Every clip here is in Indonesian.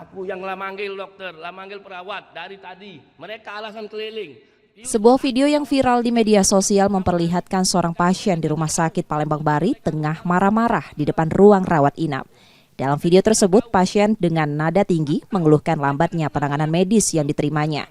Aku yang lah manggil dokter, lah manggil perawat dari tadi. Mereka alasan keliling. Sebuah video yang viral di media sosial memperlihatkan seorang pasien di Rumah Sakit Palembang Bari tengah marah-marah di depan ruang rawat inap. Dalam video tersebut, pasien dengan nada tinggi mengeluhkan lambatnya penanganan medis yang diterimanya.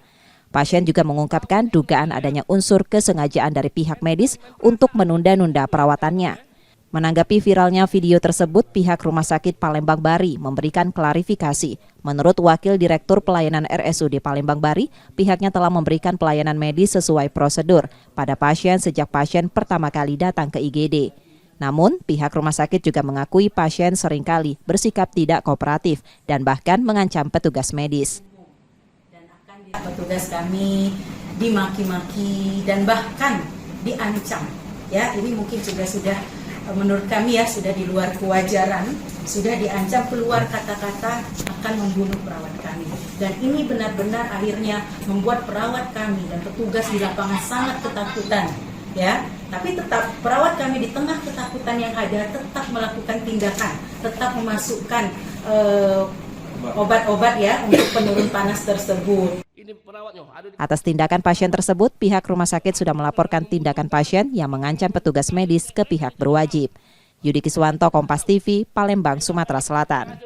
Pasien juga mengungkapkan dugaan adanya unsur kesengajaan dari pihak medis untuk menunda-nunda perawatannya. Menanggapi viralnya video tersebut, pihak Rumah Sakit Palembang Bari memberikan klarifikasi. Menurut Wakil Direktur Pelayanan RSUD Palembang Bari, pihaknya telah memberikan pelayanan medis sesuai prosedur pada pasien sejak pasien pertama kali datang ke IGD. Namun, pihak rumah sakit juga mengakui pasien seringkali bersikap tidak kooperatif dan bahkan mengancam petugas medis. Petugas kami dimaki-maki dan bahkan diancam. Ya, ini mungkin juga sudah menurut kami ya sudah di luar kewajaran, sudah diancam keluar kata-kata akan membunuh perawat kami. Dan ini benar-benar akhirnya membuat perawat kami dan petugas di lapangan sangat ketakutan. Ya, tapi tetap perawat kami di tengah ketakutan yang ada tetap melakukan tindakan, tetap memasukkan obat-obat ya untuk penurun panas tersebut. Atas tindakan pasien tersebut, pihak rumah sakit sudah melaporkan tindakan pasien yang mengancam petugas medis ke pihak berwajib. Yudi Kiswanto, Kompas TV, Palembang, Sumatera Selatan.